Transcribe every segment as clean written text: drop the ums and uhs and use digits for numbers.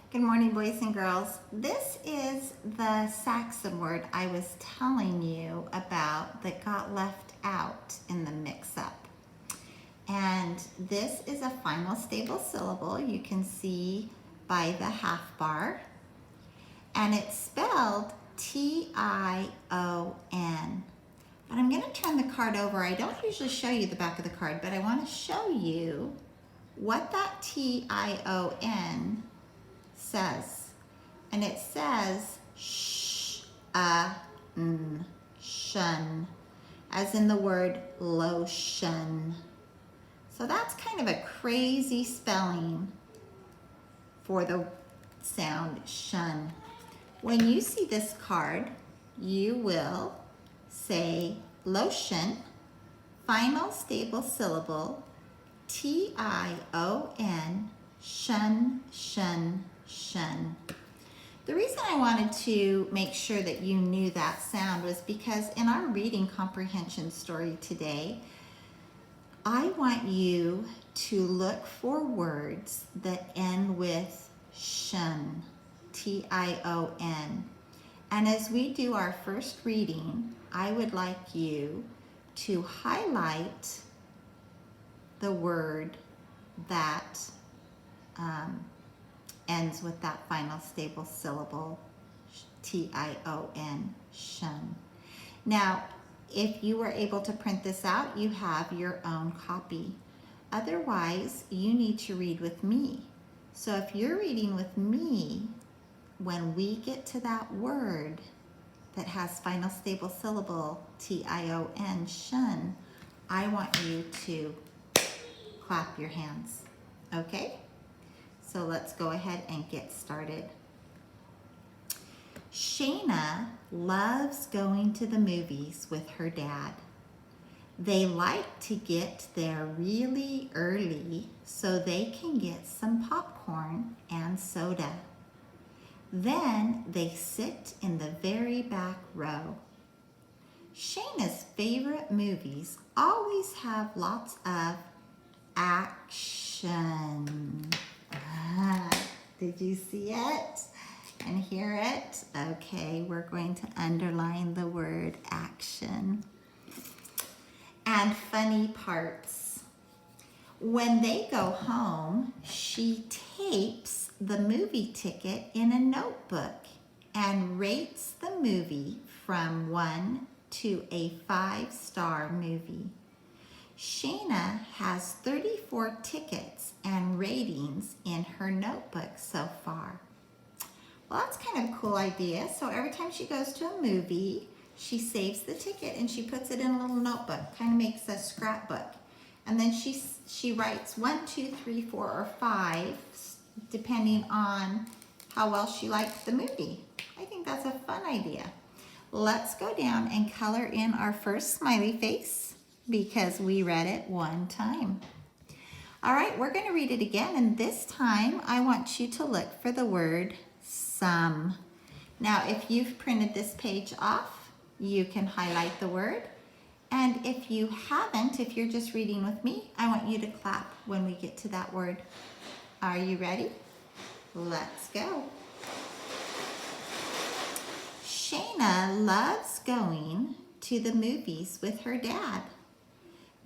Good morning, boys and girls. This is the Saxon word I was telling you about that got left out in the mix-up. And this is a final stable syllable. You can see by the half bar. And it's spelled T-I-O-N. But I'm going to turn the card over. I don't usually show you the back of the card, but I want to show you what that T-I-O-N says. And it says shun, as in the word lotion. So that's kind of a crazy spelling for the sound shun. When you see this card, you will say lotion, final stable syllable, T-I-O-N, shun, shun, shun. The reason I wanted to make sure that you knew that sound was because in our reading comprehension story today, I want you to look for words that end with shun, T-I-O-N. And as we do our first reading, I would like you to highlight the word that ends with that final stable syllable, T-I-O-N, shun. Now, if you were able to print this out, you have your own copy. Otherwise, you need to read with me. So if you're reading with me, when we get to that word that has final stable syllable, T-I-O-N, shun, I want you to clap your hands, okay? So let's go ahead and get started. Shayna loves going to the movies with her dad. They like to get there really early so they can get some popcorn and soda. Then they sit in the very back row. Shayna's favorite movies always have lots of action. Did you see it and hear it? Okay, we're going to underline the word action. And funny parts. When they go home, she tapes the movie ticket in a notebook and rates the movie from 1 to a 5-star movie. Shayna has 34 tickets and ratings in her notebook so far. Well, that's kind of a cool idea. So every time she goes to a movie, she saves the ticket and she puts it in a little notebook, kind of makes a scrapbook. And then she writes 1, 2, 3, 4, or 5, depending on how well she liked the movie. I think that's a fun idea. Let's go down and color in our first smiley face because we read it one time. All right, we're going to read it again, and this time I want you to look for the word some. Now, if you've printed this page off, you can highlight the word. And if you haven't, if you're just reading with me, I want you to clap when we get to that word. Are you ready? Let's go. Shayna loves going to the movies with her dad.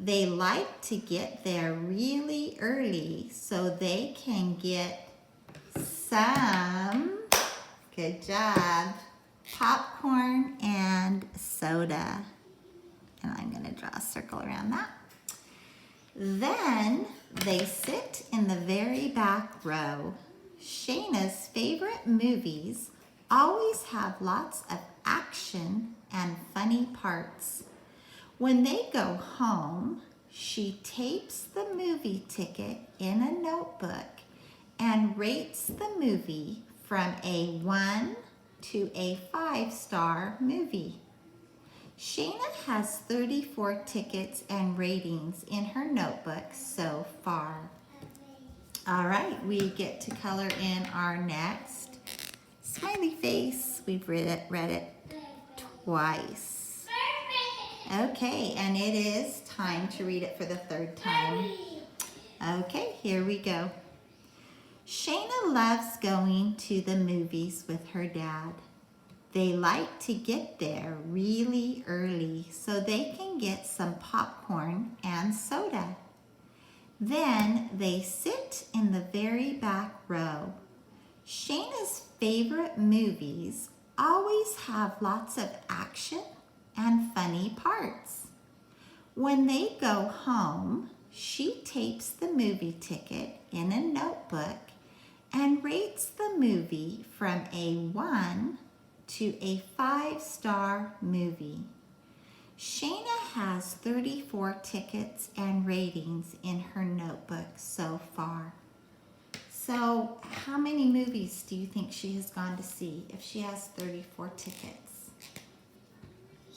They like to get there really early so they can get some, good job, popcorn and soda. And I'm going to draw a circle around that. Then they sit in the very back row. Shayna's favorite movies always have lots of action and funny parts. When they go home, she tapes the movie ticket in a notebook and rates the movie from a 1 to a 5-star movie. Shayna has 34 tickets and ratings in her notebook so far. All right, we get to color in our next smiley face. We've read it twice. Okay, and it is time to read it for the third time. Okay, here we go. Shayna loves going to the movies with her dad. They like to get there really early so they can get some popcorn and soda. Then they sit in the very back row. Shayna's favorite movies always have lots of action and funny parts. When they go home, she tapes the movie ticket in a notebook and rates the movie from a 1 to a 5-star movie. Shayna has 34 tickets and ratings in her notebook so far. So how many movies do you think she has gone to see if she has 34 tickets?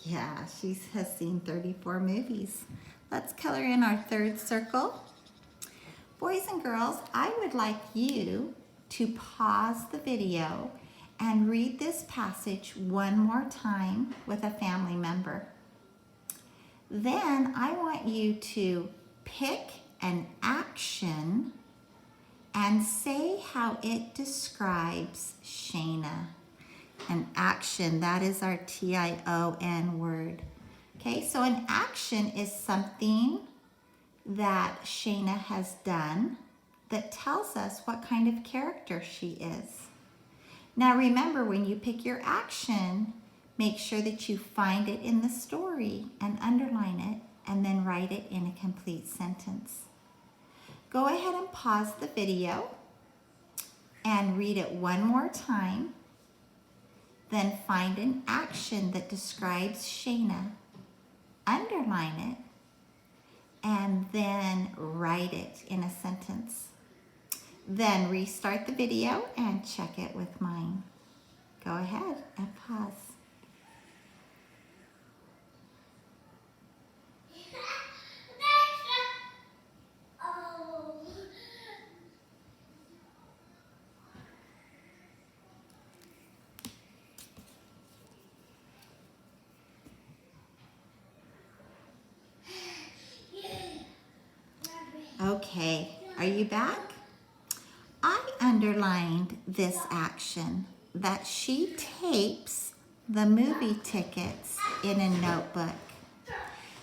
Yeah, she has seen 34 movies. Let's color in our third circle. Boys and girls, I would like you to pause the video and read this passage one more time with a family member. Then I want you to pick an action and say how it describes Shayna. An action, that is our T-I-O-N word. Okay, so an action is something that Shayna has done that tells us what kind of character she is. Now remember, when you pick your action, make sure that you find it in the story and underline it and then write it in a complete sentence. Go ahead and pause the video and read it one more time. Then find an action that describes Shayna, underline it, and then write it in a sentence. Then restart the video and check it with mine. Go ahead and pause. Okay, are you back? I underlined this action, that she tapes the movie tickets in a notebook.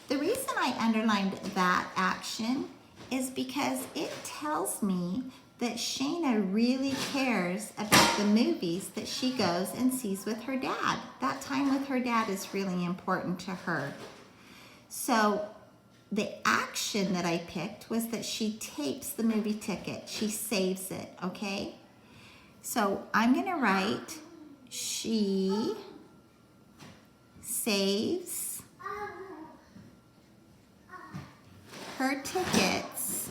The reason I underlined that action is because it tells me that Shayna really cares about the movies that she goes and sees with her dad. That time with her dad is really important to her. So the action that I picked was that she tapes the movie ticket. She saves it, okay? So I'm gonna write, she saves her tickets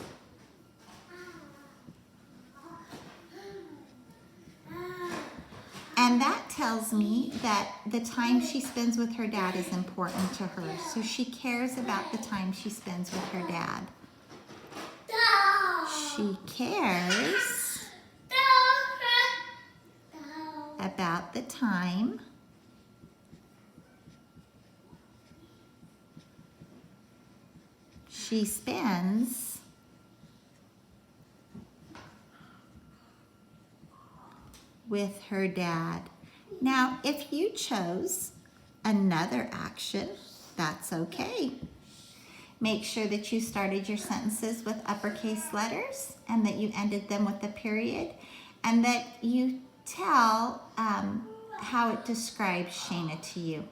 and that tells me that the time she spends with her dad is important to her. So she cares about the time she spends with her dad. She cares about the time she spends with her dad. Now, if you chose another action, that's okay. Make sure that you started your sentences with uppercase letters and that you ended them with a period, and that you tell how it describes Shayna to you.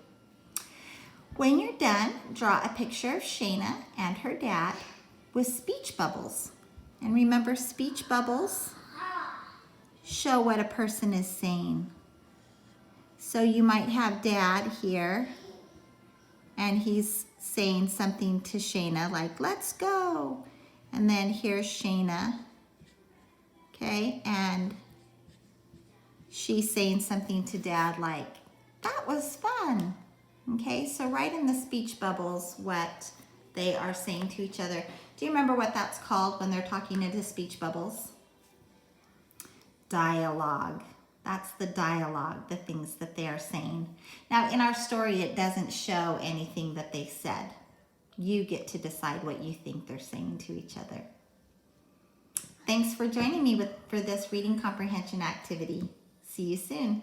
When you're done, draw a picture of Shayna and her dad with speech bubbles. And remember, speech bubbles show what a person is saying. So you might have dad here and he's saying something to Shayna like, let's go. And then here's Shayna, okay? And she's saying something to dad like, that was fun. Okay, so write in the speech bubbles what they are saying to each other. Do you remember what that's called when they're talking into speech bubbles? Dialogue. That's the dialogue, the things that they are saying. Now, in our story, it doesn't show anything that they said. You get to decide what you think they're saying to each other. Thanks for joining me for this reading comprehension activity. See you soon.